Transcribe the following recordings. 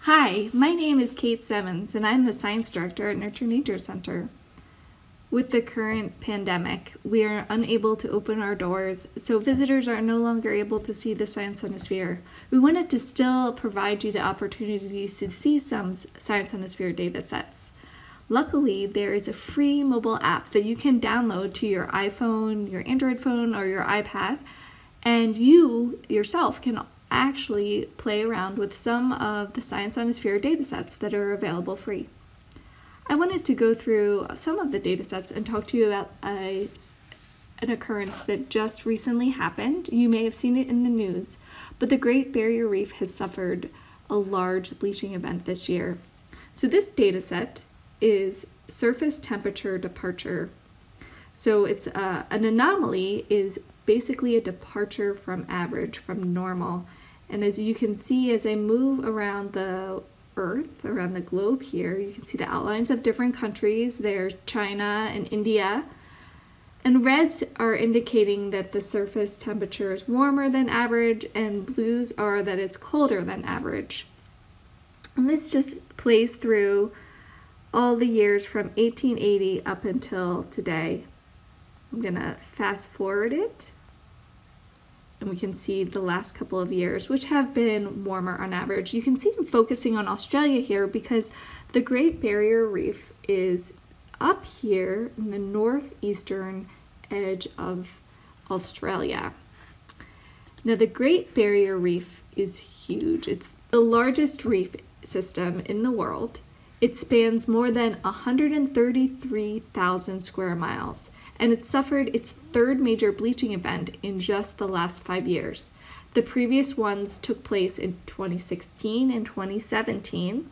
Hi, my name is Kate Semmens, and I'm the Science Director at Nurture Nature Center. With the current pandemic, we are unable to open our doors, so visitors are no longer able to see the Science on a Sphere. We wanted to still provide you the opportunity to see some Science on a Sphere data sets. Luckily, there is a free mobile app that you can download to your iPhone, your Android phone, or your iPad, and you yourself can actually play around with some of the Science on a Sphere datasets that are available free. I wanted to go through some of the datasets and talk to you about an occurrence that just recently happened. You may have seen it in the news, but the Great Barrier Reef has suffered a large bleaching event this year. So this dataset is surface temperature departure. So it's an anomaly is basically a departure from average, from normal. And as you can see, as I move around the Earth, around the globe here, you can see the outlines of different countries. There's China and India. And reds are indicating that the surface temperature is warmer than average, and blues are that it's colder than average. And this just plays through all the years from 1880 up until today. I'm gonna fast forward it, and we can see the last couple of years, which have been warmer on average. You can see I'm focusing on Australia here because the Great Barrier Reef is up here in the northeastern edge of Australia. Now, the Great Barrier Reef is huge. It's the largest reef system in the world. It spans more than 133,000 square miles. And it suffered its third major bleaching event in just the last 5 years. The previous ones took place in 2016 and 2017.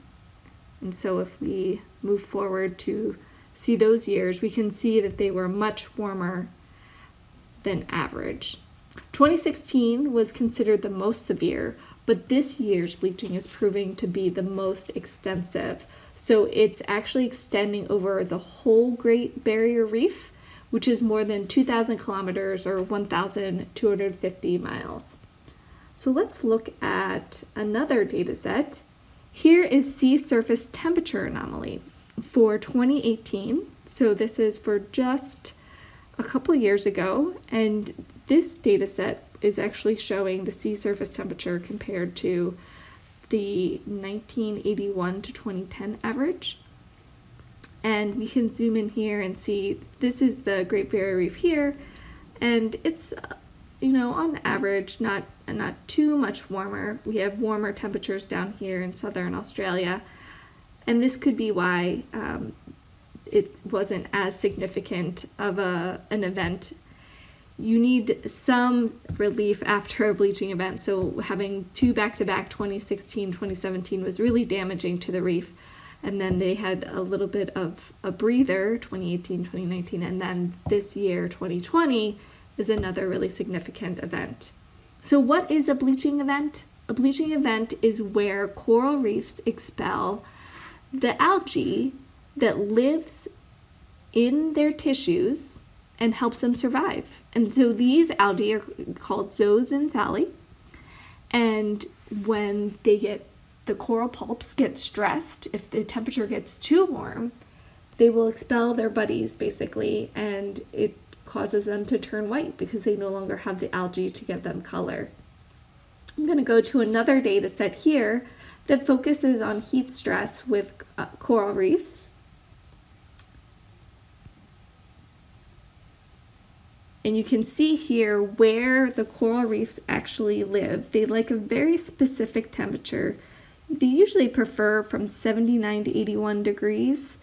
And so if we move forward to see those years, we can see that they were much warmer than average. 2016 was considered the most severe, but this year's bleaching is proving to be the most extensive. So it's actually extending over the whole Great Barrier Reef, which is more than 2,000 kilometers or 1,250 miles. So let's look at another data set. Here is sea surface temperature anomaly for 2018. So this is for just a couple years ago, and this data set is actually showing the sea surface temperature compared to the 1981 to 2010 average. And we can zoom in here and see this is the Great Barrier Reef here, and it's on average not too much warmer. We have warmer temperatures down here in southern Australia, and this could be why it wasn't as significant of an event. You need some relief after a bleaching event, so having two back-to-back 2016, 2017 was really damaging to the reef. And then they had a little bit of a breather, 2018, 2019, and then this year, 2020, is another really significant event. So what is a bleaching event? A bleaching event is where coral reefs expel the algae that lives in their tissues and helps them survive. And so these algae are called zooxanthellae, and when the coral pulps get stressed, if the temperature gets too warm, they will expel their buddies basically, and it causes them to turn white because they no longer have the algae to give them color. I'm going to go to another data set here that focuses on heat stress with coral reefs. And you can see here where the coral reefs actually live. They like a very specific temperature. They usually prefer from 79 to 81 degrees,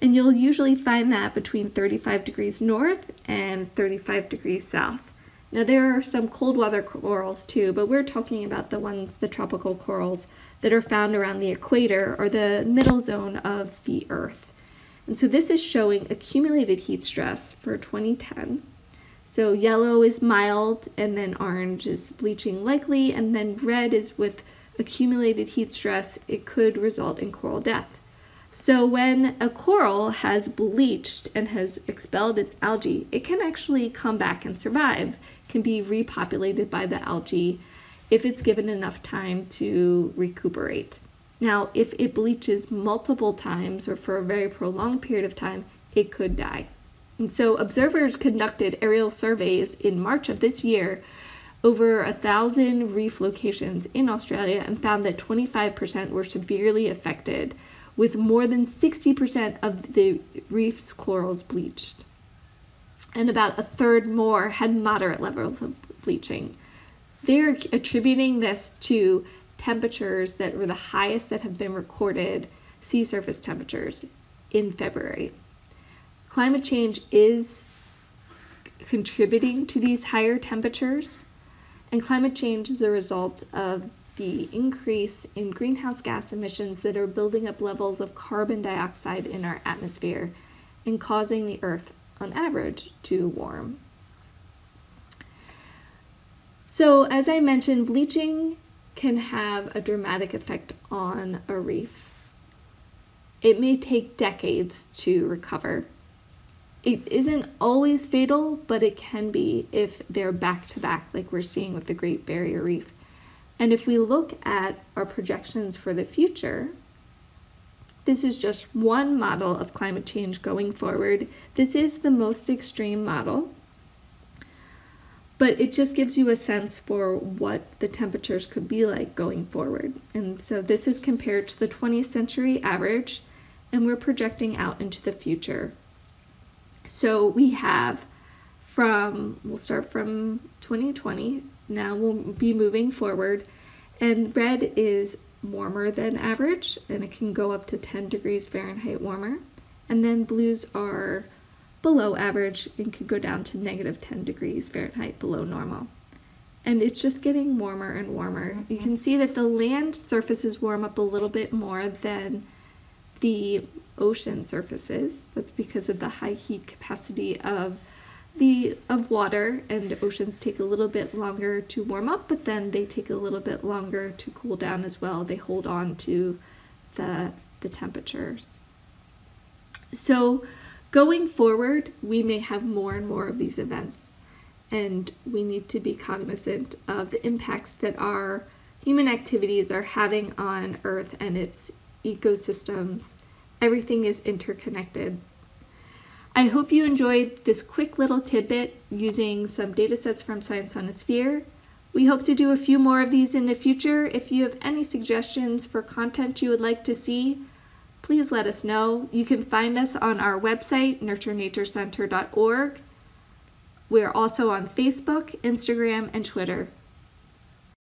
and you'll usually find that between 35 degrees north and 35 degrees south. Now there are some cold weather corals too, but we're talking about the tropical corals that are found around the equator or the middle zone of the Earth. And so this is showing accumulated heat stress for 2010. So yellow is mild, and then orange is bleaching likely, and then red is with accumulated heat stress. It could result in coral death. So when a coral has bleached and has expelled its algae, it can actually come back and survive, can be repopulated by the algae if it's given enough time to recuperate. Now, if it bleaches multiple times or for a very prolonged period of time, it could die. And so observers conducted aerial surveys in March of this year over 1,000 reef locations in Australia and found that 25% were severely affected, with more than 60% of the reef's corals bleached. And about a third more had moderate levels of bleaching. They're attributing this to temperatures that were the highest that have been recorded, sea surface temperatures, in February. Climate change is contributing to these higher temperatures, and climate change is a result of the increase in greenhouse gas emissions that are building up levels of carbon dioxide in our atmosphere and causing the Earth, on average, to warm. So, as I mentioned, bleaching can have a dramatic effect on a reef. It may take decades to recover. It isn't always fatal, but it can be if they're back to back, like we're seeing with the Great Barrier Reef. And if we look at our projections for the future, this is just one model of climate change going forward. This is the most extreme model, but it just gives you a sense for what the temperatures could be like going forward. And so this is compared to the 20th century average, and we're projecting out into the future. So we have we'll start from 2020, now we'll be moving forward, and red is warmer than average, and it can go up to 10 degrees Fahrenheit warmer, and then blues are below average and can go down to negative 10 degrees Fahrenheit below normal. And it's just getting warmer and warmer. You can see that the land surfaces warm up a little bit more than the ocean surfaces. That's because of the high heat capacity of water, and oceans take a little bit longer to warm up, but then they take a little bit longer to cool down as well. They hold on to the temperatures. So going forward, we may have more and more of these events, and we need to be cognizant of the impacts that our human activities are having on Earth and its ecosystems. Everything is interconnected. I hope you enjoyed this quick little tidbit using some data sets from Science on a Sphere. We hope to do a few more of these in the future. If you have any suggestions for content you would like to see, please let us know. You can find us on our website, nurturenaturecenter.org. We're also on Facebook, Instagram, and Twitter.